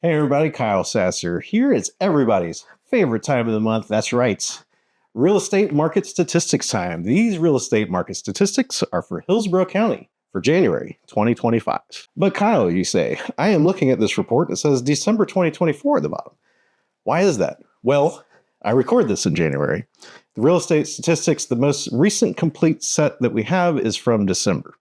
Hey everybody, Kyle Sasser here. It's everybody's favorite time of the month. That's right. Real estate market statistics time. These real estate market statistics are for Hillsborough County for January 2025. But Kyle, you say, I am looking at this report and it says December 2024 at the bottom. Why is that? Well, I record this in January. The real estate statistics, the most recent complete set that we have is from December.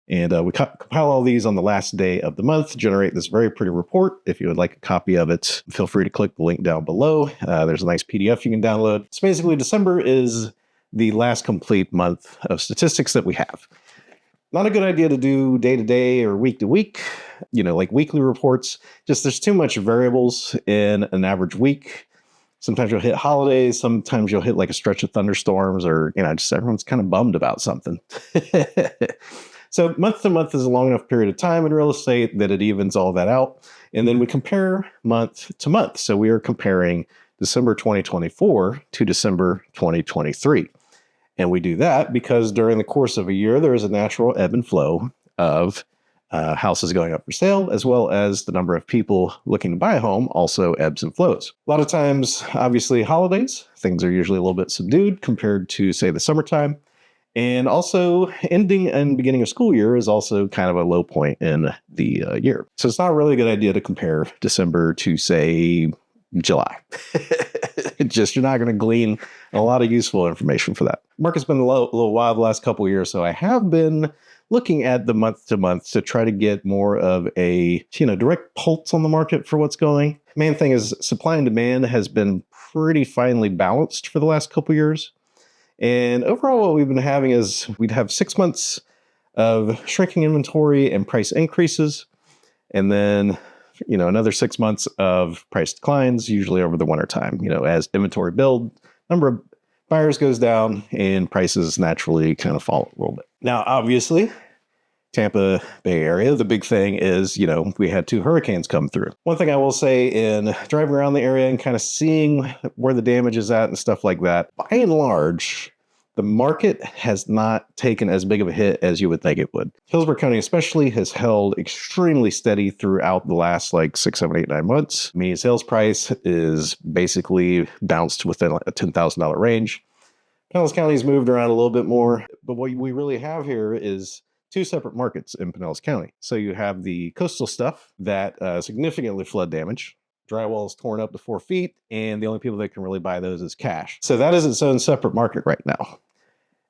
And we compile all these on the last day of the month to generate this very pretty report. If you would like a copy of it, feel free to click the link down below. There's a nice PDF you can download. So basically, December is the last complete month of statistics that we have. Not a good idea to do day to day or week to week, like weekly reports. Just there's too much variables in an average week. Sometimes you'll hit holidays. Sometimes you'll hit like a stretch of thunderstorms or, just everyone's kind of bummed about something. So month to month is a long enough period of time in real estate that it evens all that out. And then we compare month to month. So we are comparing December 2024 to December 2023. And we do that because during the course of a year, there is a natural ebb and flow of houses going up for sale, as well as the number of people looking to buy a home also ebbs and flows. A lot of times, obviously, holidays, things are usually a little bit subdued compared to, say, the summertime. And also, ending and beginning of school year is also kind of a low point in the year. So it's not really a good idea to compare December to, say, July. You're not going to glean a lot of useful information for that. Market's been a little wild the last couple of years, so I have been looking at the month to month to try to get more of a direct pulse on the market for what's going. Main thing is supply and demand has been pretty finely balanced for the last couple of years. And overall, what we've been having is we'd have 6 months of shrinking inventory and price increases, and then, another 6 months of price declines, usually over the winter time. As inventory build, number of buyers goes down and prices naturally kind of fall a little bit. Now, obviously, Tampa Bay area, the big thing is, we had 2 hurricanes come through. One thing I will say in driving around the area and kind of seeing where the damage is at and stuff like that, by and large, the market has not taken as big of a hit as you would think it would. Hillsborough County especially has held extremely steady throughout the last 6, 7, 8, 9 months. Median sales price is basically bounced within a $10,000 range. Pinellas County's moved around a little bit more, but what we really have here is 2 separate markets in Pinellas County. So you have the coastal stuff that significantly flood damage. Drywall is torn up to 4 feet, and the only people that can really buy those is cash. So that is its own separate market right now.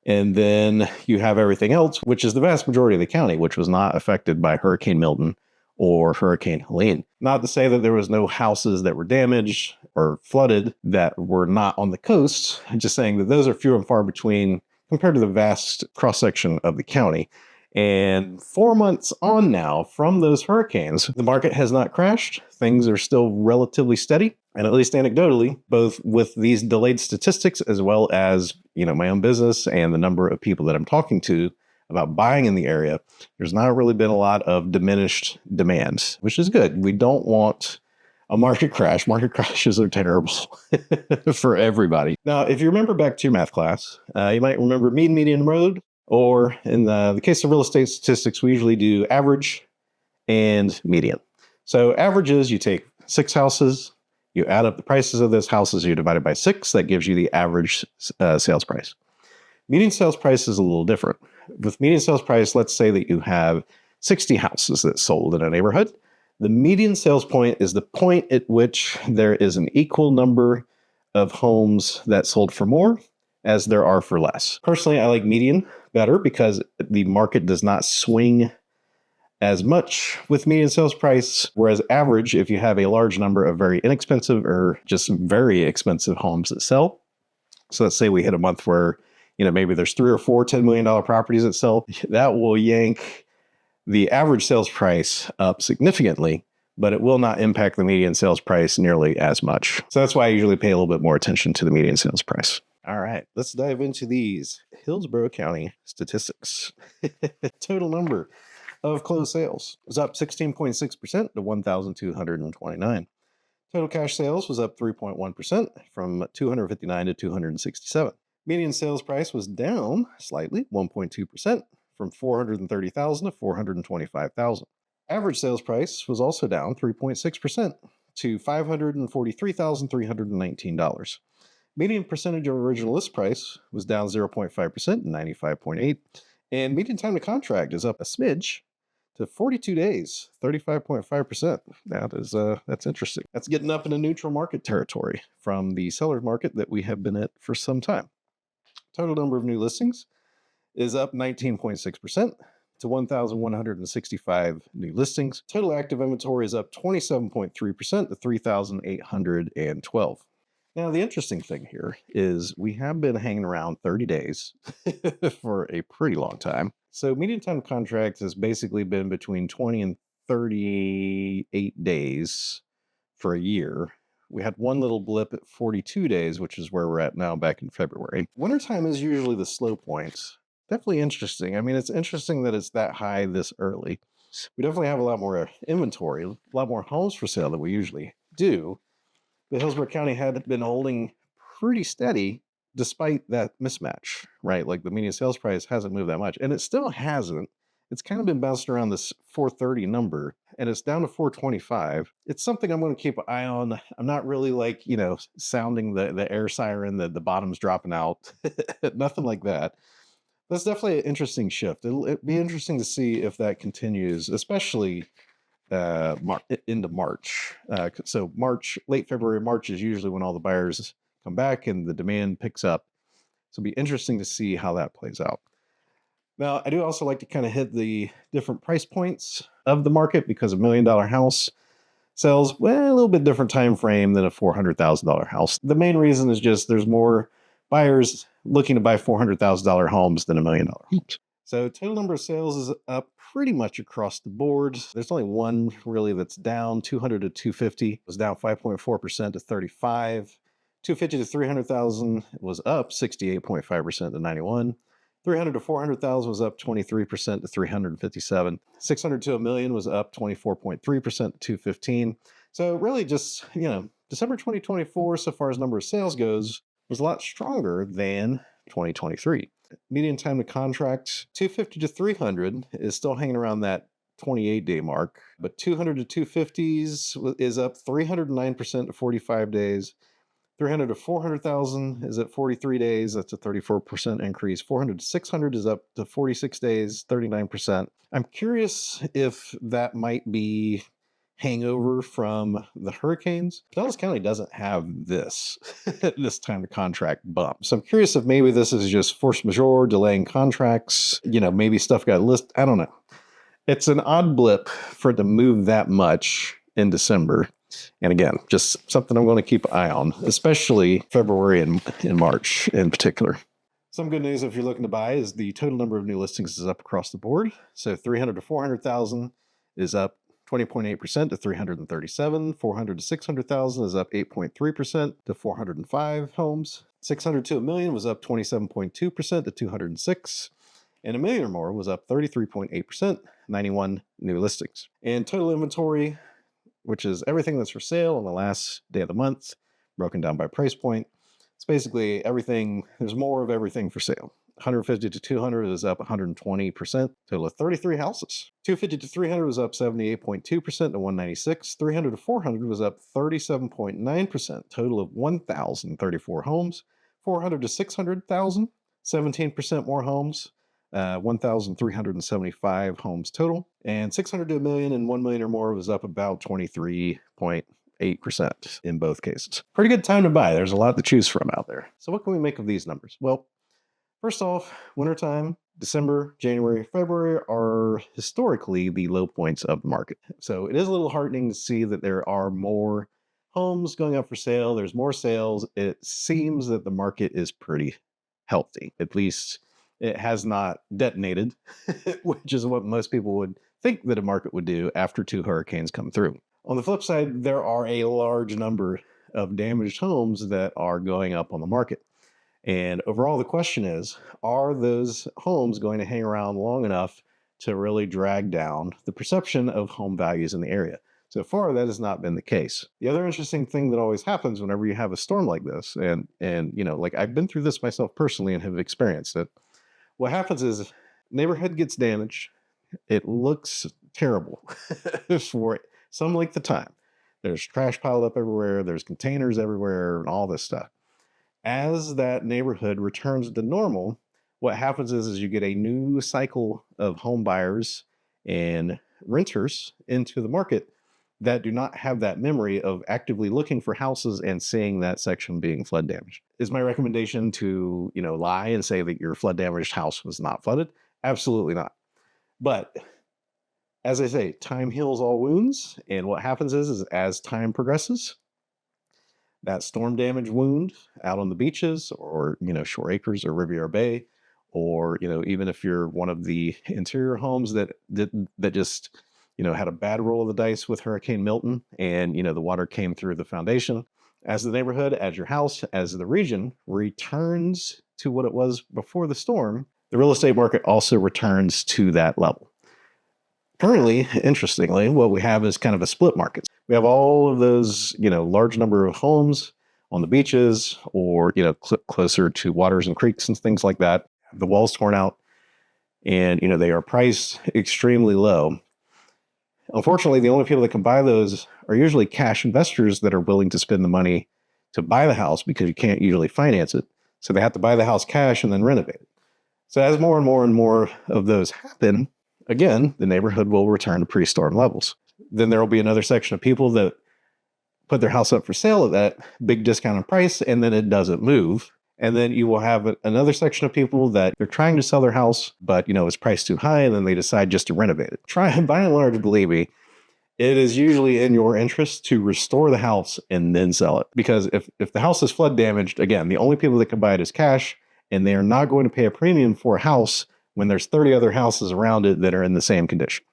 And then you have everything else, which is the vast majority of the county, which was not affected by Hurricane Milton or Hurricane Helene. Not to say that there was no houses that were damaged or flooded that were not on the coast. I'm just saying that those are few and far between compared to the vast cross-section of the county. And 4 months on now from those hurricanes, the market has not crashed. Things are still relatively steady. And at least anecdotally, both with these delayed statistics, as well as, my own business and the number of people that I'm talking to about buying in the area, there's not really been a lot of diminished demand, which is good. We don't want a market crash. Market crashes are terrible for everybody. Now, if you remember back to your math class, you might remember mean, median, mode. Or in the case of real estate statistics, we usually do average and median. So averages, you take 6 houses, you add up the prices of those houses, you divide it by 6, that gives you the average sales price. Median sales price is a little different. With median sales price, let's say that you have 60 houses that sold in a neighborhood. The median sales point is the point at which there is an equal number of homes that sold for more as there are for less. Personally, I like median better because the market does not swing as much with median sales price, whereas average, if you have a large number of very inexpensive or just very expensive homes that sell. So let's say we hit a month where, maybe there's 3 or 4 $10 million properties that sell. That will yank the average sales price up significantly, but it will not impact the median sales price nearly as much. So that's why I usually pay a little bit more attention to the median sales price. All right, let's dive into these Hillsborough County statistics. Total number of closed sales was up 16.6% to 1,229. Total cash sales was up 3.1% from 259 to 267. Median sales price was down slightly, 1.2%, from 430,000 to 425,000. Average sales price was also down 3.6% to $543,319. Median percentage of original list price was down 0.5% 95.8. And median time to contract is up a smidge to 42 days, 35.5%. That's interesting. That's getting up into neutral market territory from the seller's market that we have been at for some time. Total number of new listings is up 19.6% to 1,165 new listings. Total active inventory is up 27.3% to 3,812. Now, the interesting thing here is we have been hanging around 30 days for a pretty long time. So median time contract has basically been between 20 and 38 days for a year. We had one little blip at 42 days, which is where we're at now back in February. Wintertime is usually the slow point. Definitely interesting. I mean, it's interesting that it's that high this early. We definitely have a lot more inventory, a lot more homes for sale than we usually do. But Hillsborough County had been holding pretty steady despite that mismatch, right? Like the median sales price hasn't moved that much, and it still hasn't. It's kind of been bouncing around this 430 number, and it's down to 425. It's something I'm going to keep an eye on. I'm not really like, sounding the air siren that the bottom's dropping out. Nothing like that. That's definitely an interesting shift. It'll be interesting to see if that continues, especially into March. So late February, March is usually when all the buyers come back and the demand picks up. So it'll be interesting to see how that plays out. Now, I do also like to kind of hit the different price points of the market because a $1 million house sells, well, a little bit different time frame than a $400,000 house. The main reason is just there's more buyers looking to buy $400,000 homes than $1 million homes. So total number of sales is up pretty much across the board. There's only one really that's down. 200 to 250 was down 5.4% to 35. 250 to 300,000 was up 68.5% to 91. 300 to 400,000 was up 23% to 357. 600 to a million was up 24.3% to 215. So really just, December 2024, so far as number of sales goes, was a lot stronger than 2023. Median time to contract, 250 to 300 is still hanging around that 28-day mark, but 200 to 250s is up 309% to 45 days. 300 to 400,000 is at 43 days. That's a 34% increase. 400 to 600 is up to 46 days, 39%. I'm curious if that might be hangover from the hurricanes. Dallas County doesn't have this time to contract bump. So I'm curious if maybe this is just force majeure, delaying contracts. Maybe stuff got listed. I don't know. It's an odd blip for it to move that much in December. And again, just something I'm going to keep an eye on, especially February and in March in particular. Some good news if you're looking to buy is the total number of new listings is up across the board. So 300 to 400,000 is up 20.8% to 337. 400 to 600,000 is up 8.3% to 405 homes. 600 to a million was up 27.2% to 206. And a million or more was up 33.8%, 91 new listings. And total inventory, which is everything that's for sale on the last day of the month, broken down by price point. It's basically everything. There's more of everything for sale. 150 to 200 is up 120%, total of 33 houses. 250 to 300 was up 78.2% to 196. 300 to 400 was up 37.9%, total of 1,034 homes. 400 to 600,000, 17% more homes. 1,375 homes total, and 600 to a million and 1 million or more was up about 23.8% in both cases. Pretty good time to buy. There's a lot to choose from out there. So what can we make of these numbers? Well, first off, wintertime, December, January, February are historically the low points of the market. So it is a little heartening to see that there are more homes going up for sale. There's more sales. It seems that the market is pretty healthy, at least. It has not detonated, which is what most people would think that a market would do after two hurricanes come through. On the flip side, there are a large number of damaged homes that are going up on the market. And overall, the question is, are those homes going to hang around long enough to really drag down the perception of home values in the area? So far, that has not been the case. The other interesting thing that always happens whenever you have a storm like this, and like I've been through this myself personally and have experienced it, what happens is neighborhood gets damaged. It looks terrible for some length of time. There's trash piled up everywhere. There's containers everywhere and all this stuff. As that neighborhood returns to normal, what happens is you get a new cycle of home buyers and renters into the market that do not have that memory of actively looking for houses and seeing that section being flood damaged. Is my recommendation to, lie and say that your flood damaged house was not flooded? Absolutely not. But as I say, time heals all wounds. And what happens is as time progresses, that storm damage wound out on the beaches or, Shore Acres or Riviera Bay, or, even if you're one of the interior homes that just, had a bad roll of the dice with Hurricane Milton and, the water came through the foundation, as the neighborhood, as your house, as the region returns to what it was before the storm, the real estate market also returns to that level. Currently, interestingly, what we have is kind of a split market. We have all of those, large number of homes on the beaches or, closer to waters and creeks and things like that. The walls torn out and, they are priced extremely low. Unfortunately, the only people that can buy those are usually cash investors that are willing to spend the money to buy the house because you can't usually finance it. So they have to buy the house cash and then renovate it. So as more and more and more of those happen, again, the neighborhood will return to pre-storm levels. Then there will be another section of people that put their house up for sale at that big discounted price, and then it doesn't move. And then you will have another section of people that they're trying to sell their house, but it's priced too high, and then they decide just to renovate it. By and large, believe me, it is usually in your interest to restore the house and then sell it. Because if the house is flood damaged, again, the only people that can buy it is cash, and they are not going to pay a premium for a house when there's 30 other houses around it that are in the same condition.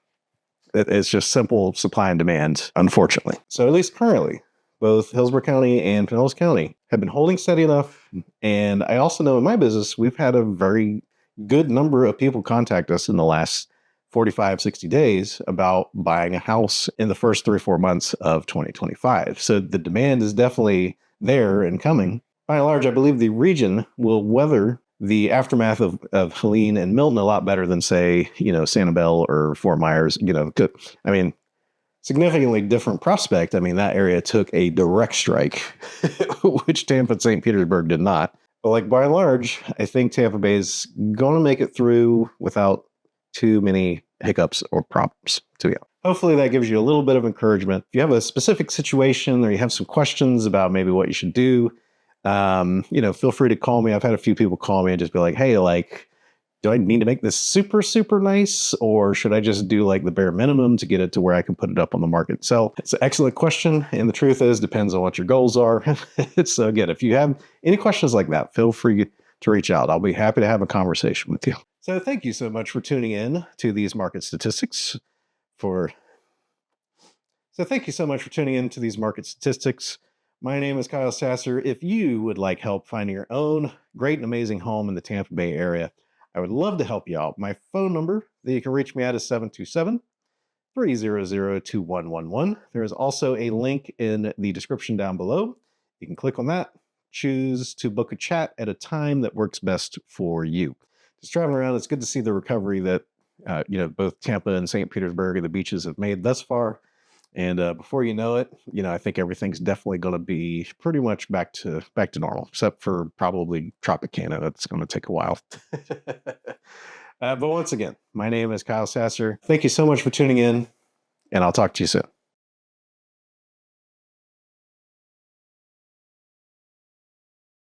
It's just simple supply and demand, unfortunately. So at least currently, both Hillsborough County and Pinellas County have been holding steady enough. And I also know in my business, we've had a very good number of people contact us in the last 45, 60 days about buying a house in the first 3 or 4 months of 2025. So the demand is definitely there and coming. By and large, I believe the region will weather the aftermath of Helene and Milton a lot better than, say, Sanibel or Fort Myers. Significantly different prospect. That area took a direct strike, which Tampa and St. Petersburg did not. But by and large, I think Tampa Bay is going to make it through without too many hiccups or problems, to be honest. Hopefully that gives you a little bit of encouragement. If you have a specific situation or you have some questions about maybe what you should do, feel free to call me. I've had a few people call me and just be like, hey, do I need to make this super, super nice? Or should I just do the bare minimum to get it to where I can put it up on the market? So it's an excellent question. And the truth is, depends on what your goals are. So again, if you have any questions like that, feel free to reach out. I'll be happy to have a conversation with you. So thank you so much for tuning in to these market statistics. My name is Kyle Sasser. If you would like help finding your own great and amazing home in the Tampa Bay area, I would love to help you out. My phone number that you can reach me at is 727-300-2111. There is also a link in the description down below. You can click on that, choose to book a chat at a time that works best for you. Just traveling around, it's good to see the recovery that both Tampa and St. Petersburg and the beaches have made thus far. And before you know it, I think everything's definitely going to be pretty much back to normal, except for probably Tropicana. That's going to take a while. But once again, my name is Kyle Sasser. Thank you so much for tuning in, and I'll talk to you soon.